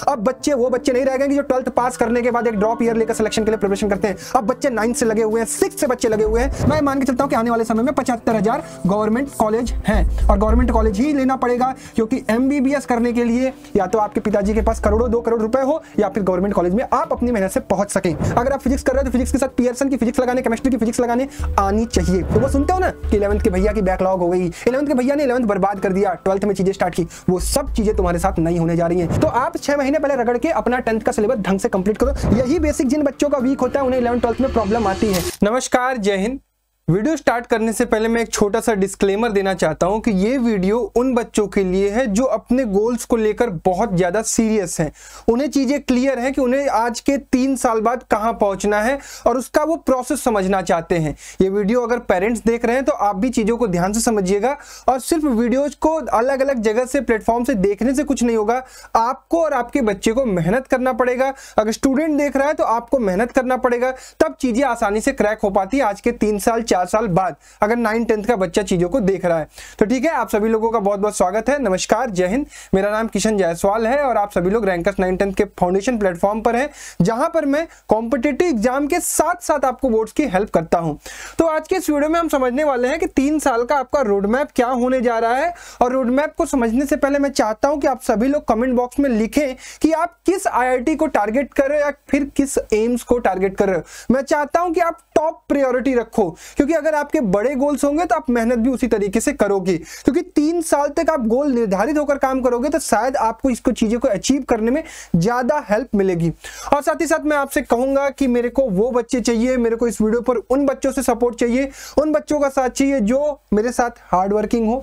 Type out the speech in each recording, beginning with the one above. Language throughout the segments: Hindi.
अब बच्चे वो बच्चे नहीं रह गए जो 12th पास करने के बाद एक ड्रॉप ईयर लेकर सिलेक्शन के लिए प्रिपरेशन करते हैं। अब बच्चे 9th से लगे हुए हैं, 6th से बच्चे लगे हुए हैं। मैं मान के चलता हूं कि आने वाले समय में 75,000 गवर्नमेंट कॉलेज हैं और गवर्नमेंट कॉलेज ही लेना पड़ेगा, क्योंकि एमबीबीएस करने के लिए या तो आपके पिताजी के पास करोड़ों 2 करोड़ रुपए हो या फिर गवर्नमेंट कॉलेज में आप अपनी मेहनत से पहुंच सकें। अगर आप फिजिक्स कर रहे हो तो फिजिक्स के साथ पियर्सन की फिजिक्स लगाने, केमिस्ट्री की फिजिक्स लगाने आनी चाहिए। तो वो सुनते हो ना कि 11th के भैया की बैकलॉग हो गई, 11th के भैया ने 11th बर्बाद कर दिया, 12th में चीजें स्टार्ट की, वो सब चीजें तुम्हारे साथ नहीं होने जा रही हैं। तो आप 6 महीने पहले रगड़ के अपना 10th का सिलेबस ढंग से कंप्लीट करो। यही बेसिक जिन बच्चों का वीक होता है उन्हें 11th 12th में प्रॉब्लम आती है। नमस्कार, जय हिंद। वीडियो स्टार्ट करने से पहले मैं एक छोटा सा डिस्क्लेमर देना चाहता हूं कि ये वीडियो उन बच्चों के लिए है जो अपने गोल्स को लेकर बहुत ज्यादा सीरियस हैं। उन्हें चीजें क्लियर है कि उन्हें आज के 3 साल बाद कहां पहुंचना है और उसका वो प्रोसेस समझना चाहते हैं। ये वीडियो अगर पेरेंट्स देख रहे हैं तो आप भी चीजों को ध्यान से समझिएगा और सिर्फ वीडियोज को अलग अलग जगह से प्लेटफॉर्म से देखने से कुछ नहीं होगा। आपको और आपके बच्चे को मेहनत करना पड़ेगा। अगर स्टूडेंट देख रहा है तो आपको मेहनत करना पड़ेगा, तब चीजें आसानी से क्रैक हो पाती है आज के 3 साल 4 साल बाद, अगर 9th 10th का बच्चा चीजों को देख रहा है तो। ठीक है, आप सभी लोगों का बहुत बहुत स्वागत है। नमस्कार, जय हिंद। मेरा नाम किशन जायसवाल है और आप सभी लोग रैंकर्स 9th 10th के फाउंडेशन प्लेटफॉर्म पर हैं, जहां पर मैं कॉम्पिटिटिव एग्जाम के साथ साथ आपको बोर्ड्स की हेल्प करता हूं। तो आज के इस वीडियो में हम समझने वाले हैं कि 3 साल का आपका रोड मैप क्या होने जा रहा है। और रोड मैप को समझने से पहले मैं चाहता हूं कि आप सभी लोग कमेंट बॉक्स में लिखें कि आप किस IIT को टारगेट कर रहे हो या फिर किस एम्स को टारगेट कर रहे हो। मैं चाहता हूं कि आप टॉप प्रायोरिटी रखो, क्योंकि अगर आपके बड़े गोल्स होंगे तो आप मेहनत भी उसी तरीके से करोगे, क्योंकि 3 साल तक आप गोल निर्धारित होकर काम करोगे तो शायद आपको इसको चीजों को अचीव करने में ज्यादा हेल्प मिलेगी। और साथ ही साथ मैं आपसे कहूंगा कि मेरे को वो बच्चे चाहिए, मेरे को इस वीडियो पर उन बच्चों से सपोर्ट चाहिए, उन बच्चों का साथ चाहिए जो मेरे साथ हार्ड वर्किंग हो,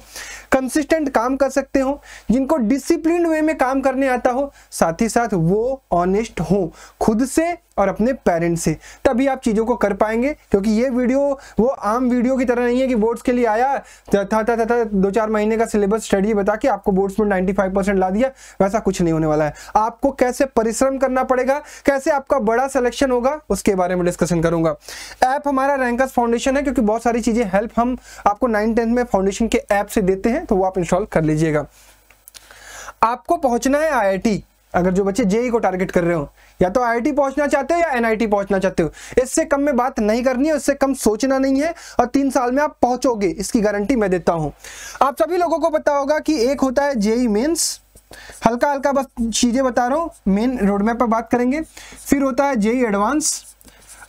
कंसिस्टेंट काम कर सकते हो, जिनको डिसिप्लिन वे में काम करने आता हो, साथ ही साथ वो ऑनेस्ट हो खुद से और अपने पेरेंट्स से, तभी आप चीजों को कर पाएंगे। क्योंकि ये वीडियो वो आम वीडियो की तरह नहीं है कि बोर्ड्स के लिए आया था 2-4 महीने का सिलेबस स्टडी बता के आपको बोर्ड्स में 95% ला दिया, वैसा कुछ नहीं होने वाला है। आपको कैसे परिश्रम करना पड़ेगा, कैसे आपका बड़ा सिलेक्शन होगा, उसके बारे में डिस्कशन करूंगा। ऐप हमारा रैंकर्स फाउंडेशन है, क्योंकि बहुत सारी चीजें हेल्प हम आपको 9th 10th में फाउंडेशन के ऐप से देते हैं, तो वो आप इंस्टॉल कर लीजिएगा। आपको पहुंचना है IIT। अगर जो बच्चे जेई को टारगेट कर रहे हो, या तो IIT पहुंचना चाहते हो या NIT पहुंचना चाहते हो, इससे कम में बात नहीं करनी है, इससे कम सोचना नहीं है और 3 साल में आप पहुंचोगे, इसकी गारंटी मैं देता हूं। आप सभी लोगों को पता होगा कि एक होता है जेई मेंस, हल्का हल्का बस चीजें बता रहा हूं, मेन रोड मैप पर बात करेंगे। फिर होता है जेई एडवांस।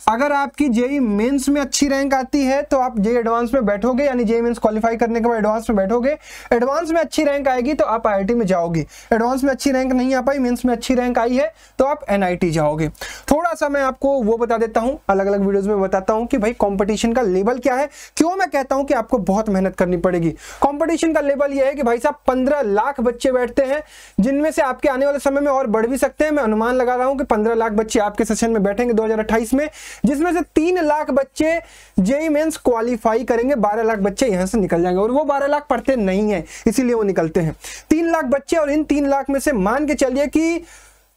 अगर आपकी जेई मेंस में अच्छी रैंक आती है तो आप जेई एडवांस में बैठोगे, यानी जेई मेंस क्वालिफाई करने के बाद एडवांस में बैठोगे। एडवांस में अच्छी रैंक आएगी तो आप IIT में जाओगे। एडवांस में अच्छी रैंक नहीं आ पाई, मेंस में अच्छी रैंक आई है तो आप NIT जाओगे। थोड़ा सा मैं आपको वो बता देता हूं, अलग अलग वीडियोस में बताता हूं कि भाई कंपटीशन का लेवल क्या है, क्यों मैं कहता हूं कि आपको बहुत मेहनत करनी पड़ेगी। कंपटीशन का लेवल यह है कि भाई साहब 15 लाख बच्चे बैठते हैं, जिनमें से आपके आने वाले समय में और बढ़ भी सकते हैं। मैं अनुमान लगा रहा हूं कि 15 लाख बच्चे आपके सेशन में बैठेंगे 2028 में, जिसमें से 3 लाख बच्चे जेई मेंस क्वालिफाई करेंगे, 12 लाख बच्चे यहां से निकल जाएंगे। और वो 12 लाख पढ़ते नहीं है, इसीलिए वो निकलते हैं। 3 लाख बच्चे, और इन 3 लाख में से मान के चलिए कि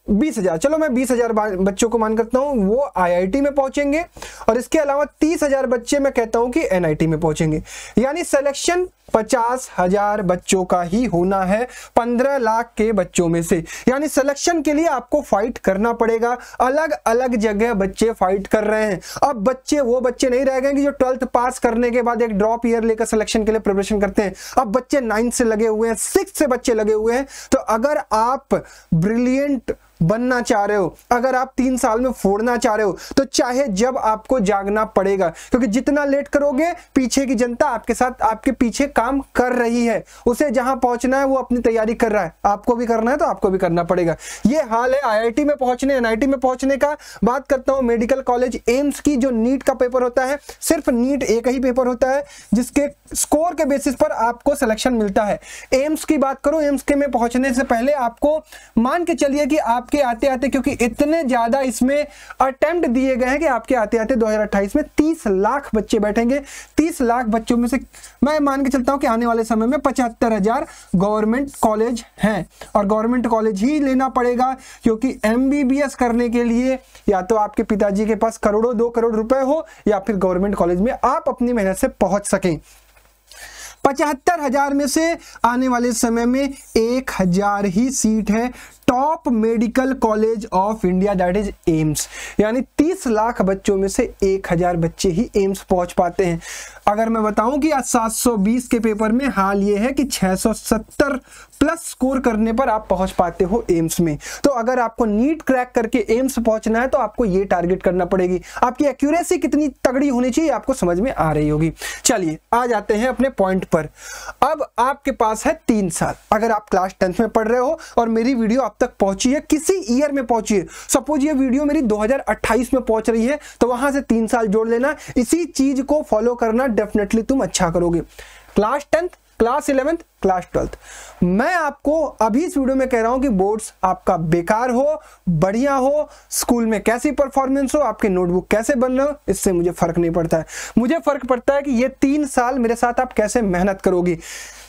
20,000, चलो मैं 20,000 बच्चों को मान करता हूं वो IIT में पहुंचेंगे, और इसके अलावा 30,000 बच्चे मैं कहता हूं कि NIT में पहुंचेंगे। यानी सिलेक्शन 50,000 बच्चों का ही होना है 15 लाख के बच्चों में से। यानी सिलेक्शन के लिए आपको फाइट करना पड़ेगा। अलग अलग जगह बच्चे फाइट कर रहे हैं। अब बच्चे वो बच्चे नहीं रह गए जो 12th पास करने के बाद एक ड्रॉप ईयर लेकर सिलेक्शन के लिए प्रिपरेशन करते हैं। अब बच्चे 9th से लगे हुए हैं, 6th से बच्चे लगे हुए हैं। तो अगर आप ब्रिलियंट बनना चाह रहे हो, अगर आप 3 साल में फोड़ना चाह रहे हो, तो चाहे जब आपको जागना पड़ेगा, क्योंकि जितना लेट करोगे पीछे की जनता आपके साथ आपके पीछे काम कर रही है। उसे जहां पहुंचना है वो अपनी तैयारी कर रहा है, आपको भी करना है तो आपको भी करना पड़ेगा। ये हाल है IIT में पहुंचने, NIT में पहुंचने का। बात करता हूं मेडिकल कॉलेज एम्स की, जो नीट का पेपर होता है, सिर्फ नीट एक ही पेपर होता है जिसके स्कोर के बेसिस पर आपको सिलेक्शन मिलता है। एम्स की बात करो, एम्स के में पहुंचने से पहले आपको मान के चलिए कि आपके आते आते, क्योंकि इतने ज्यादा इसमें अटेम्प्ट दिए गए हैं कि आपके आते आते 2028 में 30 लाख बच्चे बैठेंगे। 30 लाख बच्चों में से मैं मान के चलता हूं कि आने वाले समय में 75,000 गवर्नमेंट कॉलेज हैं और गवर्नमेंट कॉलेज ही लेना पड़ेगा, क्योंकि MBBS करने के लिए या तो आपके पिताजी के पास करोड़ों 2 करोड़ रुपए हो या फिर गवर्नमेंट कॉलेज में आप अपनी मेहनत से पहुंच सकें। 75,000 में से आने वाले समय में 1,000 ही सीट है top medical college of India, that is AIIMS. यानी 30 लाख बच्चों में से 1000 बच्चे ही एम्स पहुंच पाते हैं। अगर मैं बताऊं कि आज 720 के पेपर में हाल ये है कि 670 प्लस स्कोर करने पर आप पहुंच पाते हो एम्स में। तो अगर आपको नीट क्रैक करके एम्स पहुंचना है तो आपको ये टारगेट करना पड़ेगी। आपकी एक्यूरेसी कितनी तगड़ी होनी चाहिए आपको समझ में आ रही होगी। चलिए आ जाते हैं अपने पॉइंट पर। अब आपके पास है 3 साल। अगर आप क्लास 10th में पढ़ रहे हो और मेरी वीडियो आप तक पहुंची है, किसी ईयर में पहुंची है, सपोज ये वीडियो मेरी 2028 में पहुंच रही है, तो वहां से 3 साल जोड़ लेना। इसी चीज को फॉलो करना, डेफिनेटली तुम अच्छा करोगे। Class 10th, class 11th, class 12th। मैं आपको अभी इस वीडियो में कह रहा हूं कि बोर्ड्स आपका बेकार हो, बढ़िया हो, स्कूल में कैसी परफॉर्मेंस हो, आपके नोटबुक कैसे बन रहे हो, इससे मुझे फर्क नहीं पड़ता है। मुझे फर्क पड़ता है कि ये 3 साल मेरे साथ आप कैसे मेहनत करोगे,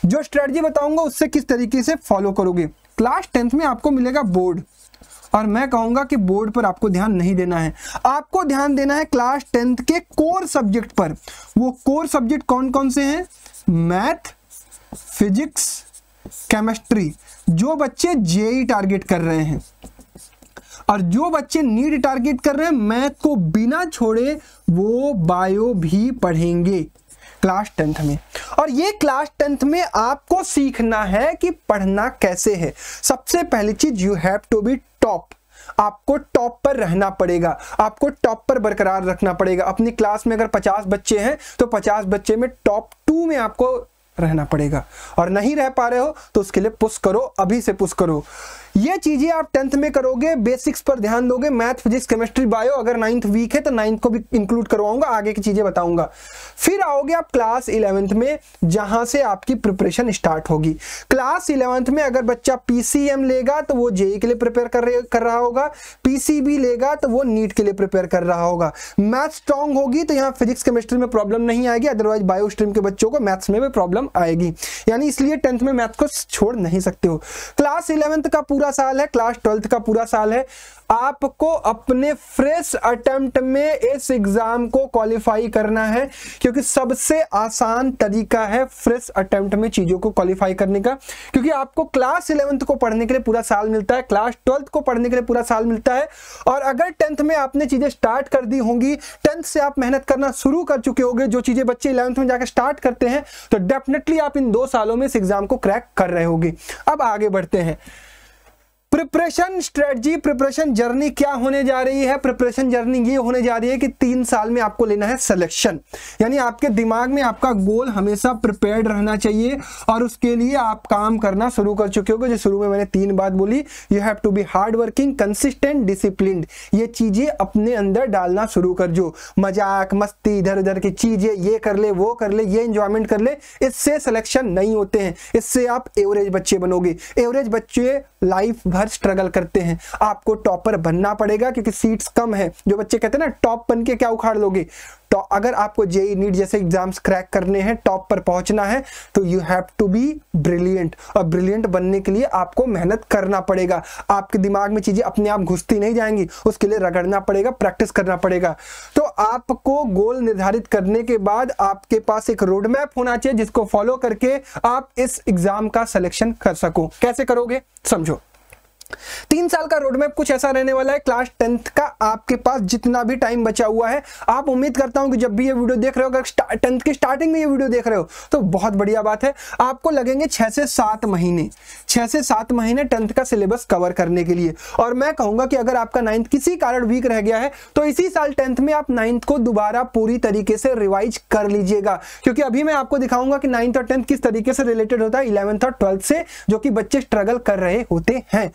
जो स्ट्रेटजी बताऊंगा उससे किस तरीके से फॉलो करोगे। क्लास 10th में आपको मिलेगा बोर्ड, और मैं कहूंगा कि बोर्ड पर आपको ध्यान नहीं देना है। आपको ध्यान देना है क्लास 10th के कोर सब्जेक्ट पर। वो कोर सब्जेक्ट कौन कौन से हैं? Math, physics, chemistry. जो बच्चे जेई टारगेट कर रहे हैं और जो बच्चे नीट टारगेट कर रहे हैं, मैथ को बिना छोड़े वो बायो भी पढ़ेंगे क्लास 10th में। और ये क्लास 10th में आपको सीखना है कि पढ़ना कैसे है। सबसे पहली चीज, you have to be top. आपको टॉप पर रहना पड़ेगा, आपको टॉप पर बरकरार रखना पड़ेगा। अपनी क्लास में अगर 50 बच्चे हैं तो 50 बच्चे में टॉप 2 में आपको रहना पड़ेगा। और नहीं रह पा रहे हो तो उसके लिए पुश करो, अभी से पुश करो। ये चीजें आप 10th में करोगे, बेसिक्स पर ध्यान दोगे, मैथ, फिजिक्स, केमिस्ट्री, बायो। अगर 9th वीक है तो 9th को भी इंक्लूड करवाऊंगा, आगे की चीजें बताऊंगा। फिर आओगे आप क्लास 11th में, जहां से आपकी प्रिपरेशन स्टार्ट होगी। क्लास 11th में अगर बच्चा पीसीएम लेगा तो वो जेई के लिए प्रिपेयर कर रहा होगा, पीसीबी लेगा तो वो नीट के लिए प्रिपेयर कर रहा होगा। मैथ स्ट्रांग होगी तो यहाँ फिजिक्स केमिस्ट्री में प्रॉब्लम नहीं आएगी, अदरवाइज बायो स्ट्रीम के बच्चों को मैथ्स में भी प्रॉब्लम आएगी। यानी इसलिए 10th में मैथ को छोड़ नहीं सकते हो। क्लास 11th का पूरा साल है, क्लास 12th का पूरा साल है। आपको अपने फ्रेश अटेम्प्ट में इस एग्जाम को क्वालिफाई करना है, क्योंकि सबसे आसान तरीका है फ्रेश अटेम्प्ट में चीजों को क्वालिफाई करने का। क्योंकि आपको क्लास 11th को पढ़ने के लिए पूरा साल मिलता है, क्लास 12th को पढ़ने के लिए पूरा साल मिलता है। और अगर 10th में आपने चीजें स्टार्ट कर दी होंगी, 10th से आप मेहनत करना शुरू कर चुके होंगे, जो चीजें बच्चे 11th में जाकर स्टार्ट करते हैं, तो डेफिनेटली आप इन 2 सालों में इस एग्जाम को क्रैक कर रहे होंगे। अब आगे बढ़ते हैं। प्रिपरेशन स्ट्रेटजी, प्रिपरेशन जर्नी क्या होने जा रही है? प्रिपरेशन जर्नी ये होने जा रही है कि 3 साल में आपको लेना है सिलेक्शन। यानी आपके दिमाग में आपका गोल हमेशा प्रिपेयर्ड रहना चाहिए, और उसके लिए आप काम करना शुरू कर चुके होगे। जो शुरू में मैंने 3 बात बोली, you have to be hard working, consistent, disciplined. ये चीजें अपने अंदर डालना शुरू कर। जो मजाक मस्ती, इधर उधर की चीजें, ये कर ले, वो कर ले, ये एंजॉयमेंट कर ले, इससे सिलेक्शन नहीं होते हैं। इससे आप एवरेज बच्चे बनोगे। एवरेज बच्चे लाइफ भर स्ट्रगल करते हैं। आपको टॉपर बनना पड़ेगा, क्योंकि सीट्स कम है। जो बच्चे कहते हैं ना टॉप बन के क्या उखाड़ लोगे, तो अगर आपको जेई नीट जैसे एग्जाम्स क्रैक करने हैं, टॉप पर पहुंचना है, तो you have to be brilliant. और ब्रिलियंट बनने के लिए आपको मेहनत करना पड़ेगा। आपके दिमाग में चीजें अपने आप घुसती नहीं जाएंगी, उसके लिए रगड़ना पड़ेगा, प्रैक्टिस करना पड़ेगा। तो आपको गोल निर्धारित करने के बाद आपके पास एक रोड मैप होना चाहिए, जिसको फॉलो करके आप इस एग्जाम का सिलेक्शन कर सको। कैसे करोगे समझो। 3 साल का रोडमैप कुछ ऐसा रहने वाला है। क्लास 10th का आपके पास जितना भी टाइम बचा हुआ है, आप उम्मीद करता हूं कि जब भी ये वीडियो देख रहे हो, अगर 10th की स्टार्टिंग में ये वीडियो देख रहे हो तो बहुत बढ़िया बात है। आपको लगेंगे 6 से 7 महीने, 6 से 7 महीने 10th का सिलेबस कवर करने के लिए। और मैं कहूंगा कि अगर आपका 9th किसी कारण वीक रह गया है, तो इसी साल 10th में आप 9th को दोबारा पूरी तरीके से रिवाइज कर लीजिएगा। क्योंकि अभी मैं आपको दिखाऊंगा कि 9th और 10th किस तरीके से रिलेटेड होता है 11th और 12th से, जो कि बच्चे स्ट्रगल कर रहे होते हैं।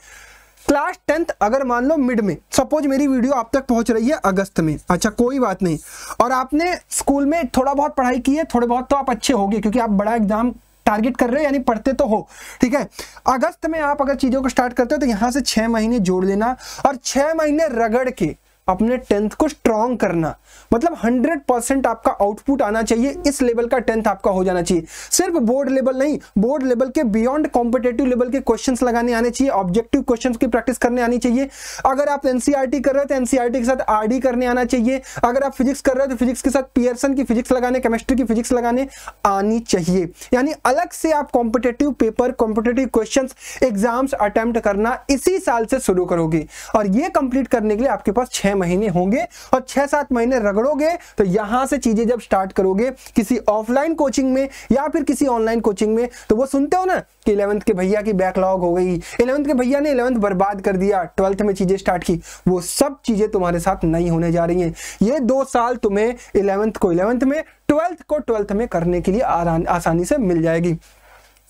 क्लास 10th अगर मान लो मिड में, सपोज मेरी वीडियो आप तक पहुंच रही है अगस्त में, अच्छा कोई बात नहीं, और आपने स्कूल में थोड़ा बहुत पढ़ाई की है, थोड़े बहुत तो आप अच्छे होंगे, क्योंकि आप बड़ा एग्जाम टारगेट कर रहे हो, यानी पढ़ते तो हो, ठीक है। अगस्त में आप अगर चीजों को स्टार्ट करते हो तो यहां से 6 महीने जोड़ लेना, और 6 महीने रगड़ के अपने 10th को स्ट्रॉन्ग करना, मतलब 100% आपका आउटपुट आना चाहिए, इस लेवल का 10th आपका हो जाना चाहिए। सिर्फ बोर्ड लेवल नहीं, बोर्ड लेवल के बियॉन्ड कॉम्पिटेटिव लेवल के क्वेश्चंस लगाने आने चाहिए, ऑब्जेक्टिव क्वेश्चंस की प्रैक्टिस करने आनी चाहिए। अगर आप एनसीईआरटी कर रहे हो तो एनसीईआरटी के साथ आरडी करने आना चाहिए। अगर आप फिजिक्स कर रहे हो तो फिजिक्स के साथ पियर्सन की फिजिक्स लगाने, केमिस्ट्री की फिजिक्स लगाने आनी चाहिए। यानी अलग से आप competitive paper, competitive questions, exams attempt करना इसी साल से शुरू करोगे। और ये कंप्लीट करने के लिए आपके पास 6 महीने होंगे, और 6-7 महीने रगड़ोगे तो यहां से चीजें जब स्टार्ट करोगे किसी ऑफलाइन कोचिंग में या फिर किसी ऑनलाइन कोचिंग में, तो वो सुनते हो ना कि 11th के भैया की बैकलॉग हो गई, 11th के भैया ने 11th बर्बाद कर दिया, 12th में चीजें स्टार्ट की, वो सब चीजें तुम्हारे साथ नहीं होने जा रही हैं। ये 2 साल तुम्हें 11th को 11th में, 12th को 12th में करने के लिए आसानी से मिल जाएगी।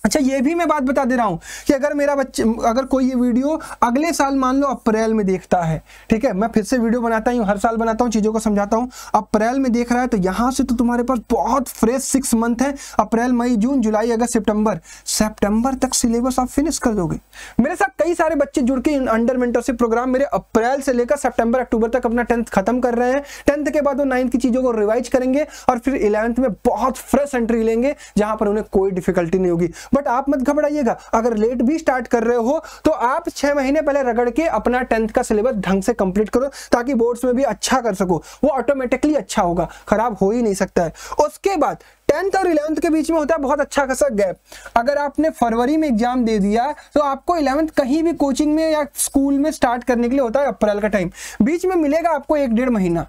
अच्छा, ये भी मैं बात बता दे रहा हूं कि अगर कोई ये वीडियो अगले साल मान लो अप्रैल में देखता है, ठीक है, मैं फिर से वीडियो बनाता हूं, हर साल बनाता हूं, चीजों को समझाता हूं, अप्रैल में देख रहा है तो यहां से तो तुम्हारे पास बहुत फ्रेश 6 मंथ है, अप्रैल, मई, जून, जुलाई, अगस्त, सितंबर तक सिलेबस आप फिनिश कर दोगे। मेरे साथ कई सारे बच्चे जुड़ के अंडर मेंटरशिप प्रोग्राम मेरे अप्रैल से लेकर सितंबर, अक्टूबर तक अपना 10th खत्म कर रहे हैं। 10th के बाद वो 9th की चीजों को रिवाइज करेंगे और फिर 11th में बहुत फ्रेश एंट्री लेंगे, जहां पर उन्हें कोई डिफिकल्टी नहीं होगी। बट आप मत घबराइएगा, अगर लेट भी स्टार्ट कर रहे हो तो आप 6 महीने पहले रगड़ के अपना 10th का सिलेबस ढंग से कंप्लीट करो, ताकि बोर्ड्स में भी अच्छा कर सको। वो ऑटोमेटिकली अच्छा होगा, खराब हो ही नहीं सकता है। उसके बाद 10th और 11th के बीच में होता है बहुत अच्छा खासा गैप। अगर आपने फरवरी में एग्जाम दे दिया तो आपको 11th कहीं भी कोचिंग में या स्कूल में स्टार्ट करने के लिए होता है अप्रैल का टाइम, बीच में मिलेगा आपको 1-1.5 महीना,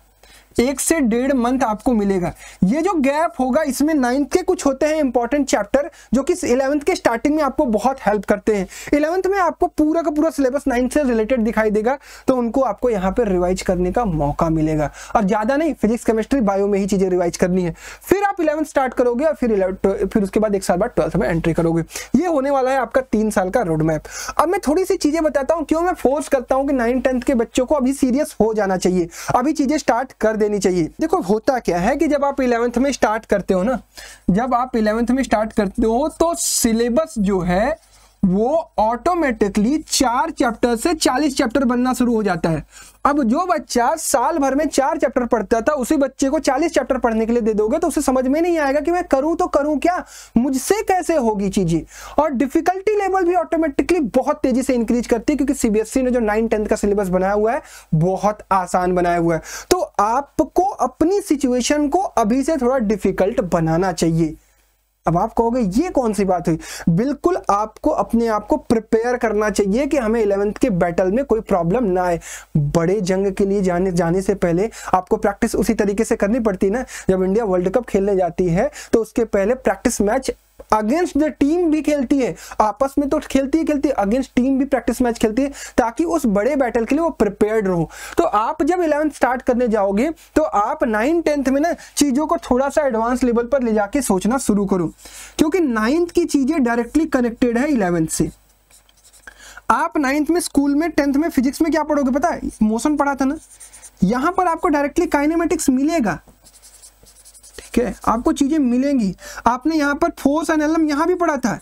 1 से 1.5 मंथ आपको मिलेगा। ये जो गैप होगा इसमें 9th के कुछ होते हैं इंपॉर्टेंट चैप्टर जो कि 11th के स्टार्टिंग में आपको बहुत हेल्प करते हैं। 11th में आपको पूरा का पूरा सिलेबस 9th से रिलेटेड दिखाई देगा, तो उनको आपको यहाँ पे रिवाइज करने का मौका मिलेगा। और ज्यादा नहीं, फिजिक्स, केमिस्ट्री, बायो में ही चीजें रिवाइज करनी है। फिर आप 11th स्टार्ट करोगे और फिर उसके बाद 1 साल बाद 12th में एंट्री करोगे। ये होने वाला है आपका 3 साल का रोड मैप। अब मैं थोड़ी सी चीजें बताता हूँ, क्यों मैं फोर्स करता हूँ कि 9th-10th के बच्चों को अभी सीरियस हो जाना चाहिए, अभी चीजें स्टार्ट कर देनी चाहिए। देखो होता क्या है कि जब आप 11th में स्टार्ट करते हो ना, जब आप 11th में स्टार्ट करते हो तो सिलेबस जो है वो ऑटोमेटिकली 4 चैप्टर से 40 चैप्टर बनना शुरू हो जाता है। अब जो बच्चा साल भर में 4 चैप्टर पढ़ता था, उसी बच्चे को 40 चैप्टर पढ़ने के लिए दे दोगे तो उसे समझ में नहीं आएगा कि मैं करूं तो करूं क्या, मुझसे कैसे होगी चीजें। और डिफिकल्टी लेवल भी ऑटोमेटिकली बहुत तेजी से इंक्रीज करती है, क्योंकि सीबीएसई ने जो 9-10th का सिलेबस बनाया हुआ है बहुत आसान बनाया हुआ है। तो आपको अपनी सिचुएशन को अभी से थोड़ा डिफिकल्ट बनाना चाहिए। अब आप कहोगे ये कौन सी बात हुई? बिल्कुल आपको अपने आप को प्रिपेयर करना चाहिए कि हमें 11th के बैटल में कोई प्रॉब्लम ना आए। बड़े जंग के लिए जाने से पहले आपको प्रैक्टिस उसी तरीके से करनी पड़ती है ना। जब इंडिया वर्ल्ड कप खेलने जाती है तो उसके पहले practice match against the team भी खेलती है, आपस में तो खेलती है, अगेंस्ट टीम भी प्रैक्टिस मैच खेलती है, ताकि उस बड़े बैटल के लिए वो प्रिपेयर्ड रहो। तो आप जब 11th स्टार्ट करने जाओगे तो आप 9-10th में ना चीजों को थोड़ा सा एडवांस लेवल पर ले जाके सोचना शुरू करो, क्योंकि 9th की चीजें डायरेक्टली कनेक्टेड है 11th से। आप 9th में स्कूल में 10th में फिजिक्स में क्या पढ़ोगे पता है? मोशन पढ़ा था ना, यहां पर आपको डायरेक्टली काइनेमेटिक्स मिलेगा, ठीक है, आपको चीजें मिलेंगी। आपने यहाँ पर फोर्स एंड एनर्जी यहाँ भी पढ़ा था,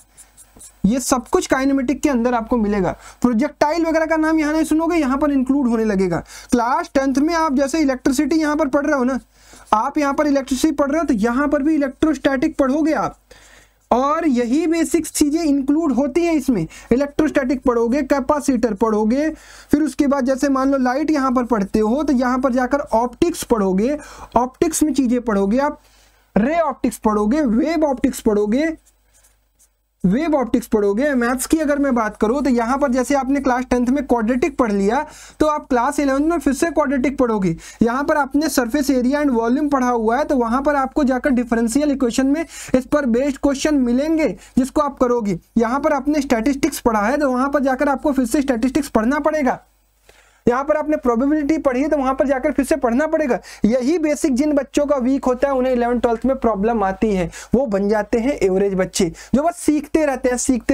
ये सब कुछ काइनेमेटिक के अंदर आपको मिलेगा। प्रोजेक्टाइल वगैरह का नाम यहाँ नहीं सुनोगे, यहाँ पर इंक्लूड होने लगेगा। क्लास 10th में आप जैसे इलेक्ट्रिसिटी यहाँ पर पढ़ रहे हो ना, आप यहाँ पर इलेक्ट्रिसिटी पढ़ रहे हो तो यहाँ पर भी इलेक्ट्रोस्टैटिक पढ़ोगे आप, और यही बेसिक चीजें इंक्लूड होती हैं इसमें। इलेक्ट्रोस्टैटिक पढ़ोगे, कैपेसिटर पढ़ोगे, फिर उसके बाद जैसे मान लो लाइट यहाँ पर पढ़ते हो तो यहाँ पर जाकर ऑप्टिक्स पढ़ोगे, ऑप्टिक्स में चीजें पढ़ोगे आप, रे ऑप्टिक्स पढ़ोगे, वेव ऑप्टिक्स पढ़ोगे। मैथ्स की अगर मैं बात करूं तो यहां पर जैसे आपने क्लास 10th में क्वाड्रेटिक पढ़ लिया तो आप क्लास 11th में फिर से क्वाड्रेटिक पढ़ोगे। यहां पर आपने सरफेस एरिया एंड वॉल्यूम पढ़ा हुआ है, तो वहां पर आपको जाकर डिफरेंशियल इक्वेशन में इस पर बेस्ड क्वेश्चन मिलेंगे जिसको आप करोगे। यहां पर आपने स्टैटिस्टिक्स पढ़ा है तो वहां पर जाकर आपको फिर से स्टैटिस्टिक्स पढ़ना पड़ेगा। यहाँ पर आपने प्रोबेबिलिटी पढ़ी है तो वहां पर जाकर फिर से पढ़ना पड़ेगा। यही बेसिक जिन बच्चों का वीक होता है उन्हें 11th-12th में प्रॉब्लम आती है, वो बन जाते हैं एवरेज बच्चे जो बस सीखते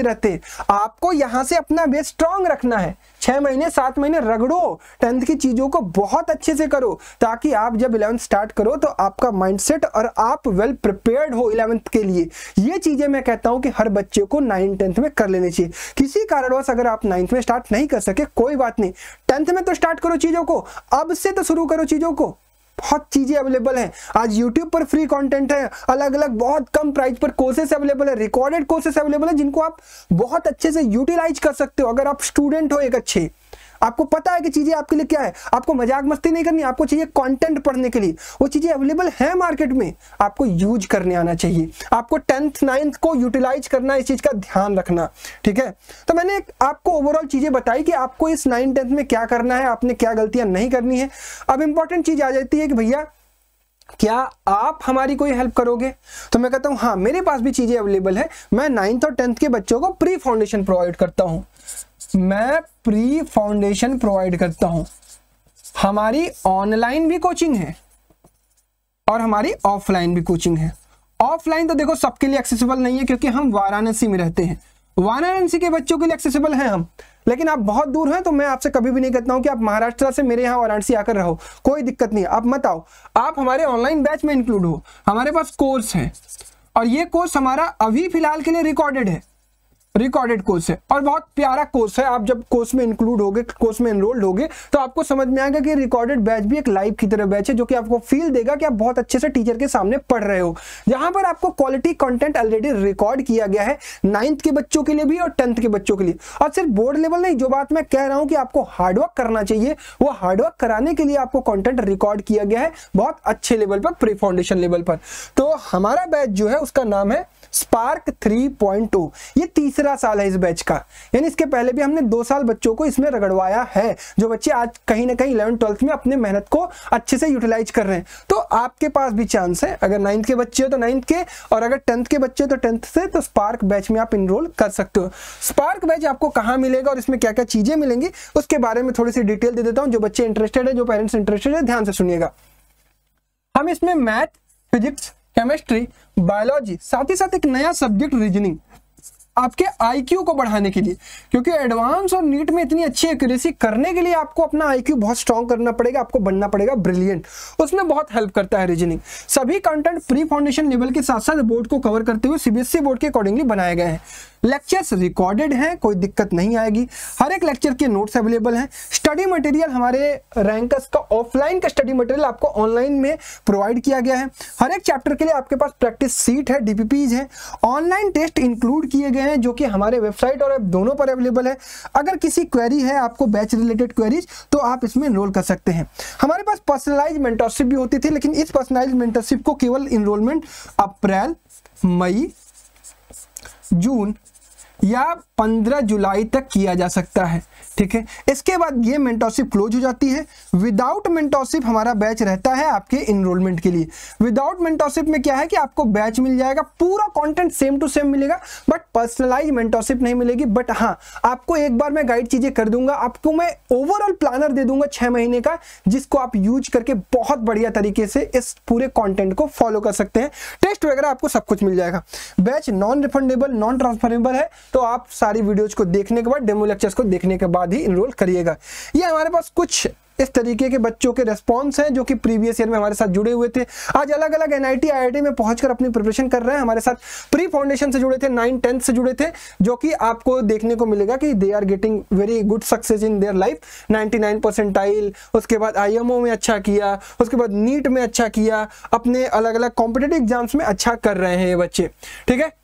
रहते हैं। आपको यहाँ से अपना बेस स्ट्रांग रखना है। 6 महीने 7 महीने रगड़ो, 10th की चीजों को बहुत अच्छे से करो, ताकि आप जब 11th स्टार्ट करो तो आपका माइंडसेट और आप वेल प्रिपेयर्ड हो 11th के लिए। ये चीजें मैं कहता हूं कि हर बच्चे को 9th 10th में कर लेनी चाहिए। किसी कारणवश अगर आप 9th में स्टार्ट नहीं कर सके कोई बात नहीं, 10th में तो स्टार्ट करो चीजों को, अब से तो शुरू करो चीजों को। बहुत चीजें अवेलेबल हैं आज YouTube पर, फ्री कंटेंट है, अलग अलग बहुत कम प्राइस पर कोर्सेस अवेलेबल है, रिकॉर्डेड कोर्सेस अवेलेबल है, जिनको आप बहुत अच्छे से यूटिलाइज कर सकते हो। अगर आप स्टूडेंट हो एक अच्छे, आपको पता है कि चीजें आपके लिए क्या है, आपको मजाक मस्ती नहीं करनी, आपको चाहिए कंटेंट पढ़ने के लिए, वो चीजें अवेलेबल है मार्केट में, आपको यूज करने आना चाहिए। आपको 10th 9th को यूटिलाइज करना, इस चीज का ध्यान रखना, ठीक है। तो मैंने आपको ओवरऑल चीजें बताई कि आपको इस 9th 10th में क्या करना है, आपने क्या गलतियां नहीं करनी है। अब इंपॉर्टेंट चीज आ जाती है कि भैया क्या आप हमारी कोई हेल्प करोगे? तो मैं कहता हूं हाँ, मेरे पास भी चीजें अवेलेबल है। मैं 9th और 10th के बच्चों को प्री फाउंडेशन प्रोवाइड करता हूं, मैं प्री फाउंडेशन प्रोवाइड करता हूं। हमारी ऑनलाइन भी कोचिंग है और हमारी ऑफलाइन भी कोचिंग है। ऑफलाइन तो देखो सबके लिए एक्सेसिबल नहीं है, क्योंकि हम वाराणसी में रहते हैं, वाराणसी के बच्चों के लिए एक्सेसिबल हैं हम, लेकिन आप बहुत दूर हैं तो मैं आपसे कभी भी नहीं कहता हूं कि आप महाराष्ट्र से मेरे यहाँ वाराणसी आकर रहो, कोई दिक्कत नहीं है, आप मत आओ, आप हमारे ऑनलाइन बैच में इंक्लूड हो। हमारे पास कोर्स है और ये कोर्स हमारा अभी फिलहाल के लिए रिकॉर्डेड है, रिकॉर्डेड कोर्स है और बहुत प्यारा कोर्स है। आप जब कोर्स में इंक्लूड होगे, कोर्स में एनरोल्ड होगे, तो आपको समझ में आएगा कि रिकॉर्डेड बैच भी एक लाइव की तरह बैच है, जो कि आपको फील देगा कि आप बहुत अच्छे से टीचर के सामने पढ़ रहे हो, जहां पर आपको क्वालिटी कंटेंट ऑलरेडी रिकॉर्ड किया गया है 9th के बच्चों के लिए भी और 10th के बच्चों के लिए। और सिर्फ बोर्ड लेवल नहीं, जो बात मैं कह रहा हूं कि आपको हार्डवर्क करना चाहिए, वो हार्डवर्क कराने के लिए आपको कंटेंट रिकॉर्ड किया गया है बहुत अच्छे लेवल पर, प्री फाउंडेशन लेवल पर। तो हमारा बैच जो है उसका नाम है स्पार्क 3.0। ये तीसरा साल है इस बैच का, यानी इसके पहले भी हमने 2 साल बच्चों को इसमें रगड़वाया है, जो बच्चे आज कहीं ना कहीं 11th 12th में अपने मेहनत को अच्छे से यूटिलाइज कर रहे हैं। तो आपके पास भी चांस है, अगर 9th के बच्चे हो तो 9th के, और अगर 10th के बच्चे हो तो 10th से, तो स्पार्क बैच में आप इनरोल कर सकते हो। स्पार्क बैच आपको कहाँ मिलेगा और इसमें क्या क्या चीजें मिलेंगी, उसके बारे में थोड़ी सी डिटेल दे देता हूँ। जो बच्चे इंटरेस्टेड है, जो पेरेंट्स इंटरेस्टेड है, ध्यान से सुनिएगा। हम इसमें मैथ, फिजिक्स, केमिस्ट्री, बायोलॉजी, साथ ही साथ एक नया सब्जेक्ट रीजनिंग, आपके आईक्यू को बढ़ाने के लिए, क्योंकि एडवांस और नीट में इतनी अच्छी एक्यूरेसी करने के लिए आपको अपना आईक्यू बहुत स्ट्रॉन्ग करना पड़ेगा, आपको बनना पड़ेगा ब्रिलियंट। उसमें बहुत हेल्प करता है रीजनिंग। सभी कंटेंट प्री फाउंडेशन लेवल के साथ साथ बोर्ड को कवर करते हुए सीबीएसई बोर्ड के अकॉर्डिंगली बनाए गए हैं। लेक्चर्स रिकॉर्डेड हैं, कोई दिक्कत नहीं आएगी। हर एक लेक्चर के नोट्स अवेलेबल हैं। स्टडी मटेरियल हमारे रैंकर्स का ऑफलाइन का स्टडी मटेरियल आपको ऑनलाइन में प्रोवाइड किया गया है। हर एक चैप्टर के लिए आपके पास प्रैक्टिस सीट है, डीपीपीज है, ऑनलाइन टेस्ट इंक्लूड किए गए हैं, जो कि हमारे वेबसाइट और ऐप दोनों पर अवेलेबल है। अगर किसी क्वेरी है आपको, बैच रिलेटेड क्वेरीज, तो आप इसमें एनरोल कर सकते हैं। हमारे पास पर्सनलाइज मेंटरशिप भी होती थी, लेकिन इस पर्सनलाइज मेंटरशिप को केवल इनरोलमेंट अप्रैल, मई, जून या 15 जुलाई तक किया जा सकता है, ठीक है। इसके बाद ये मेंटरशिप क्लोज हो जाती है। विदाउट मेंटरशिप हमारा बैच रहता है आपके इनरोलमेंट के लिए। विदाउट मेंटरशिप में क्या है कि आपको बैच मिल जाएगा, पूरा कंटेंट सेम टू सेम मिलेगा, बट पर्सनलाइज मेंटरशिप नहीं मिलेगी। बट हाँ, आपको एक बार मैं गाइड चीजें कर दूंगा, आपको मैं ओवरऑल प्लानर दे दूंगा 6 महीने का, जिसको आप यूज करके बहुत बढ़िया तरीके से इस पूरे कंटेंट को फॉलो कर सकते हैं। टेस्ट वगैरह आपको सब कुछ मिल जाएगा। Batch non refundable, non transferable है, तो आप सारी वीडियोज को देखने के बाद, डेमो लेक्चर्स को देखने के बाद ही इनरोल करिएगा। ये हमारे पास कुछ इस तरीके के बच्चों के रेस्पॉन्स हैं जो कि प्रीवियस ईयर में हमारे साथ जुड़े हुए थे, आज अलग अलग एनआईटी आईआईटी में पहुंचकर अपनी प्रिपरेशन कर रहे हैं। हमारे साथ प्री फाउंडेशन से जुड़े थे, 9 10 से जुड़े थे, जो कि आपको देखने को मिलेगा कि they are getting very good success in their life. 99 percentile, उसके बाद आईएमओ में अच्छा किया, उसके बाद नीट में अच्छा किया, अपने अलग अलग कॉम्पिटिटिव एग्जाम्स में अच्छा कर रहे हैं ये बच्चे, ठीक है।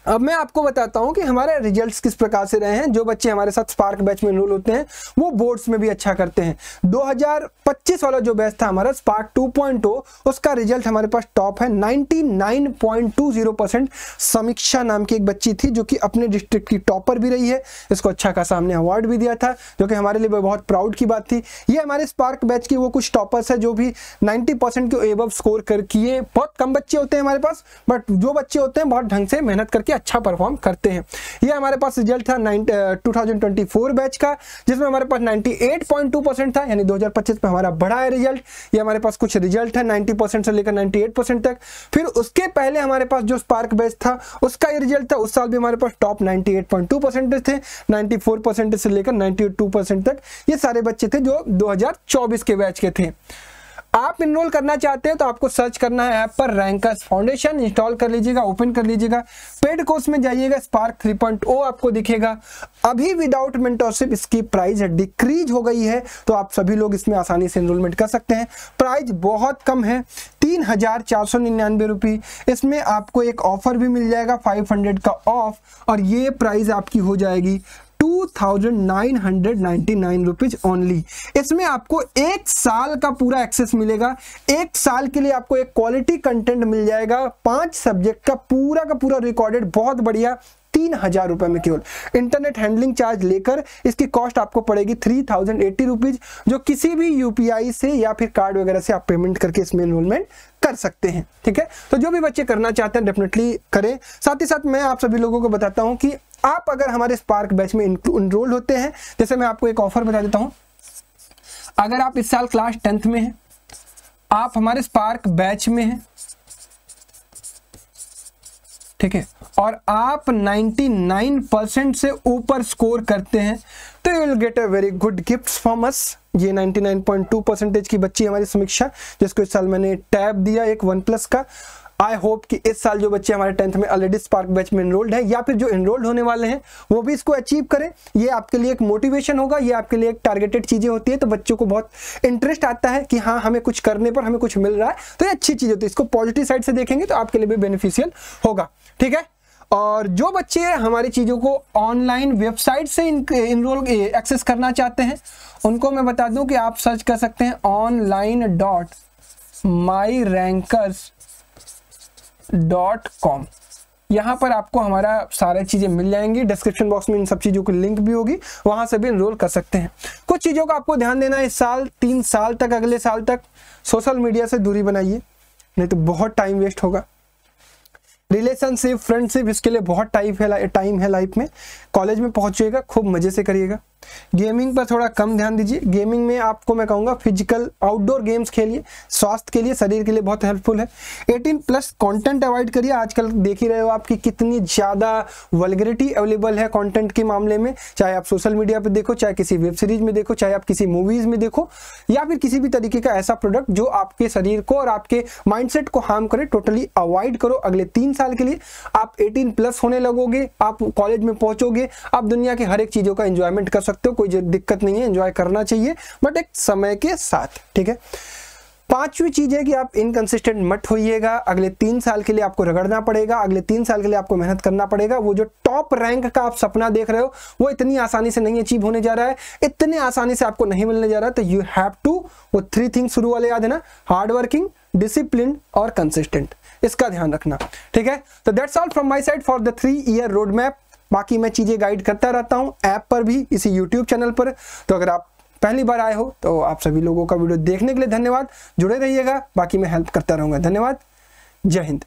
अब मैं आपको बताता हूं कि हमारे रिजल्ट्स किस प्रकार से रहे हैं। जो बच्चे हमारे साथ स्पार्क बैच में एनरोल होते हैं वो बोर्ड्स में भी अच्छा करते हैं। 2025 वाला जो बैच था हमारा स्पार्क 2.0, उसका रिजल्ट हमारे पास टॉप है, 99.20%। समीक्षा नाम की एक बच्ची थी जो कि अपने डिस्ट्रिक्ट की टॉपर भी रही है, इसको अच्छा खासा हमने अवार्ड भी दिया था, जो कि हमारे लिए बहुत प्राउड की बात थी। ये हमारे स्पार्क बैच की वो कुछ टॉपर्स है जो भी 90% के एबव स्कोर कर किए। बहुत कम बच्चे होते हैं हमारे पास, बट जो बच्चे होते हैं बहुत ढंग से मेहनत करके बच्चे अच्छा परफॉर्म करते हैं। ये हमारे पास रिजल्ट था 2024 बैच का, जिसमें हमारे पास 98.2% था, यानी 2025 में हमारा बढ़ा है रिजल्ट। ये हमारे पास कुछ रिजल्ट है 90% से लेकर 98% तक। फिर उसके पहले हमारे पास जो स्पार्क बैच था उसका ये रिजल्ट था, उस साल भी हमारे पास टॉप 98.2% थे, 94% से लेकर 92% तक ये सारे बच्चे थे जो 2024 के बैच के थे। आप इनरोल करना चाहते हैं तो आपको सर्च करना है ऐप पर रैंकर्स फाउंडेशन, इंस्टॉल कर लीजिएगा, ओपन कर लीजिएगा, पेड कोर्स में जाइएगा, स्पार्क 3.0 आपको दिखेगा। अभी विदाउट मेंटरशिप इसकी प्राइस डिक्रीज हो गई है, तो आप सभी लोग इसमें आसानी से इनरोलमेंट कर सकते हैं। प्राइस बहुत कम है, 3,499 रुपये। इसमें आपको एक ऑफर भी मिल जाएगा 500 का ऑफ, और ये प्राइस आपकी हो जाएगी 2,999 रुपीज ओनली। इसमें आपको 1 साल का पूरा एक्सेस मिलेगा। 1 साल के लिए आपको एक क्वालिटी कंटेंट मिल जाएगा, 5 सब्जेक्ट का पूरा रिकॉर्डेड, बहुत बढ़िया, 3,000 रुपए में केवल। इंटरनेट हैंडलिंग चार्ज लेकर इसकी कॉस्ट आपको पड़ेगी 3,080 रुपीज, जो किसी भी यूपीआई से या फिर कार्ड वगैरह से आप पेमेंट करके इसमें एनरोलमेंट कर सकते हैं। ठीक है, तो जो भी बच्चे करना चाहते हैं डेफिनेटली करें। साथ ही साथ मैं आप सभी लोगों को बताता हूं कि आप अगर हमारे स्पार्क बैच में इनरोल होते हैं, जैसे मैं आपको एक ऑफर बता देता हूं, अगर आप इस साल क्लास 10th में हैं, आप हमारे स्पार्क बैच में हैं, ठीक है, और आप 99% से ऊपर स्कोर करते हैं, तो you will get a very good gifts from us. ये 99.2% की बच्ची हमारी समीक्षा, जिसको इस साल मैंने टैब दिया एक OnePlus का। आई होप कि इस साल जो बच्चे हमारे 10th में ऑलरेडी स्पार्क बैच में एनरोल्ड है या फिर जो एनरोल्ड होने वाले हैं वो भी इसको अचीव करें। ये आपके लिए एक मोटिवेशन होगा, ये आपके लिए एक टारगेटेड चीजें होती है, तो बच्चों को बहुत इंटरेस्ट आता है कि हाँ हमें कुछ करने पर हमें कुछ मिल रहा है, तो ये अच्छी चीज होती है। इसको पॉजिटिव साइड से देखेंगे तो आपके लिए भी बेनिफिशियल होगा। ठीक है, और जो बच्चे हमारी चीज़ों को ऑनलाइन वेबसाइट से इनरोल एक्सेस करना चाहते हैं, उनको मैं बता दूं कि आप सर्च कर सकते हैं online.myrankers.com। यहाँ पर आपको हमारा सारी चीज़ें मिल जाएंगी। डिस्क्रिप्शन बॉक्स में इन सब चीज़ों की लिंक भी होगी, वहाँ से भी इनरोल कर सकते हैं। कुछ चीज़ों का आपको ध्यान देना है इस साल, 3 साल तक, अगले साल तक सोशल मीडिया से दूरी बनाइए, नहीं तो बहुत टाइम वेस्ट होगा। रिलेशनशिप, फ्रेंडशिप, इसके लिए बहुत टाइम है लाइफ में। कॉलेज में पहुंचिएगा, खूब मजे से करिएगा। गेमिंग पर थोड़ा कम ध्यान दीजिए। गेमिंग में आपको मैं कहूँगा फिजिकल आउटडोर गेम्स खेलिए, स्वास्थ्य के लिए, शरीर के लिए बहुत हेल्पफुल है। 18+ कंटेंट अवॉइड करिए। आजकल देख ही रहे हो आपकी कितनी ज़्यादा वल्गरिटी अवेलेबल है कंटेंट के मामले में, चाहे आप सोशल मीडिया पर देखो, चाहे किसी वेब सीरीज में देखो, चाहे आप किसी मूवीज़ में देखो, या फिर किसी भी तरीके का ऐसा प्रोडक्ट जो आपके शरीर को और आपके माइंडसेट को हार्म करे, टोटली अवॉइड करो। अगले 3 साल के लिए आप 18+ होने लगोगे, आप कॉलेज में पहुंचोगे, आप दुनिया के हर एक चीज़ों का एंजॉयमेंट कर सकते हो, कोई दिक्कत नहीं है, एंजॉय करना चाहिए, बट एक समय के साथ। ठीक है, 5वीं चीज है कि आप इनकंसिस्टेंट मत होइएगा। अगले 3 साल के लिए आपको रगड़ना पड़ेगा, अगले 3 साल के लिए आपको मेहनत करना पड़ेगा। वो जो टॉप रैंक का आप सपना देख रहे हो वो इतनी आसानी से नहीं अचीव होने जा रहा है, इतने आसानी से आपको नहीं मिलने जा रहा है। तो यू हैव टू, वो 3 थिंग्स शुरू वाले याद है ना, हार्ड वर्किंग, डिसिप्लिन और कंसिस्टेंट, इसका ध्यान रखना। ठीक है, तो that's all from my side for the 3 year road map. बाकी मैं चीजें गाइड करता रहता हूं ऐप पर भी, इसी यूट्यूब चैनल पर। तो अगर आप पहली बार आए हो तो आप सभी लोगों का वीडियो देखने के लिए धन्यवाद। जुड़े रहिएगा, बाकी मैं हेल्प करता रहूंगा। धन्यवाद, जय हिंद।